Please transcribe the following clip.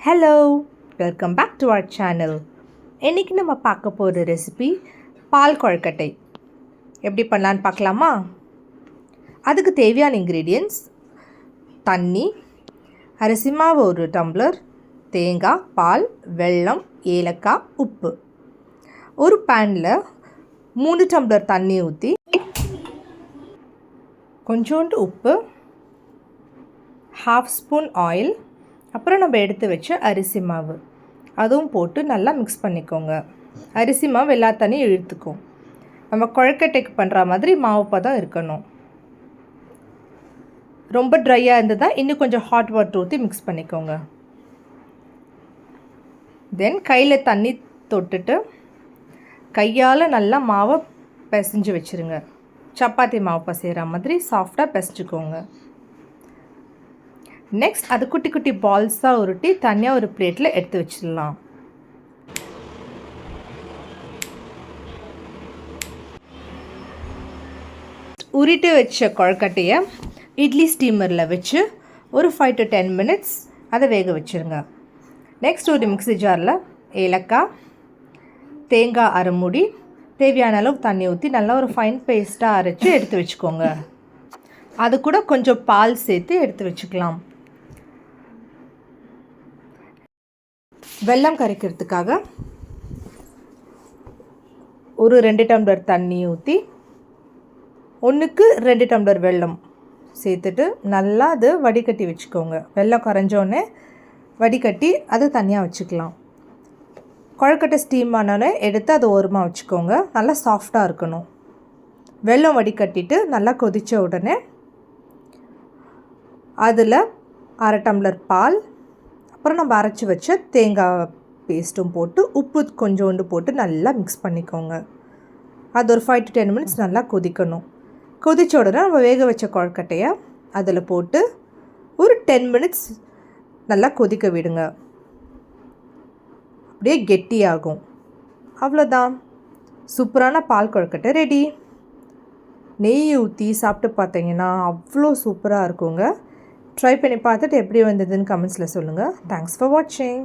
Hello, welcome back to our channel. இன்றைக்கி நம்ம பார்க்க போகிற ரெசிபி பால் கொழுக்கட்டை. எப்படி பண்ணலான்னு பார்க்கலாமா? அதுக்கு தேவையான இன்க்ரீடியன்ட்ஸ்: தண்ணி, அரிசி மாவு 1 டம்ளர், தேங்காய் பால், வெல்லம், ஏலக்காய், உப்பு. ஒரு பேனில் 3 டம்ளர் தண்ணி ஊற்றி கொஞ்சோண்டு உப்பு, 1/2 ஸ்பூன் ஆயில், அப்புறம் நம்ம எடுத்து வச்ச அரிசி மாவு அதுவும் போட்டு நல்லா மிக்ஸ் பண்ணிக்கோங்க. அரிசி மாவு எல்லா தண்ணியும் இழுத்துக்கும். நம்ம கொழுக்கட்டைக்கு பண்ணுற மாதிரி மாவு பதம் இருக்கணும். ரொம்ப ட்ரையாக இருந்ததா இன்னும் கொஞ்சம் ஹாட் வாட்டர் ஊற்றி மிக்ஸ் பண்ணிக்கோங்க. தென் கையில் தண்ணி தொட்டுட்டு கையால் நல்லா மாவை பிசைஞ்சு வச்சுருங்க. சப்பாத்தி மாவு பசைகிற மாதிரி சாஃப்டாக பிசைஞ்சுக்கோங்க. நெக்ஸ்ட் அது குட்டி குட்டி பால்ஸாக உருட்டி தனியாக ஒரு பிளேட்டில் எடுத்து வச்சிடலாம். உருட்டி வச்ச கொழுக்கட்டையை இட்லி ஸ்டீமரில் வச்சு ஒரு 5 to 10 minutes அதை வேக வச்சுருங்க. நெக்ஸ்ட் ஒரு மிக்ஸி ஜாரில் ஏலக்காய், தேங்காய் அரைமுடி, தேவையான அளவு தண்ணி ஊற்றி நல்லா ஒரு ஃபைன் பேஸ்ட்டாக அரைச்சி எடுத்து வச்சுக்கோங்க. அது கூட கொஞ்சம் பால் சேர்த்து எடுத்து வச்சுக்கலாம். வெல்லம் கரைக்கிறதுக்காக ஒரு 2 டம்ளர் தண்ணி ஊற்றி 1க்கு 2 டம்ளர் வெல்லம் சேர்த்துட்டு நல்லா அது வடிகட்டி வச்சுக்கோங்க. வெல்லம் கரைஞ்சோடனே வடிகட்டி அது தனியாக வச்சுக்கலாம். கொழுக்கட்டை ஸ்டீம் ஆனோடனே எடுத்து அது ஓரமாக வச்சுக்கோங்க. நல்லா சாஃப்டாக இருக்கணும். வெல்லம் வடிகட்டிட்டு நல்லா கொதித்த உடனே அதில் 1/2 டம்ளர் பால், அப்புறம் நம்ம அரைச்சி வச்ச தேங்காய் பேஸ்ட்டும் போட்டு உப்பு கொஞ்சோண்டு போட்டு நல்லா மிக்ஸ் பண்ணிக்கோங்க. அது ஒரு 5 to 10 minutes நல்லா கொதிக்கணும். கொதித்த உடனே நம்ம வேக வச்ச கொழுக்கட்டையை அதில் போட்டு ஒரு 10 minutes நல்லா கொதிக்க விடுங்க. அப்படியே கெட்டியாகும். அவ்வளோதான், சூப்பரான பால் கொழுக்கட்டை ரெடி. நெய் ஊற்றி சாப்பிட்டு பார்த்தீங்கன்னா அவ்வளோ சூப்பராக இருக்குங்க. ட்ரை பண்ணி பார்த்துட்டு எப்படி வந்ததுன்னு கமெண்ட்ஸில் சொல்லுங்கள். தேங்க்ஸ் ஃபார் வாட்சிங்.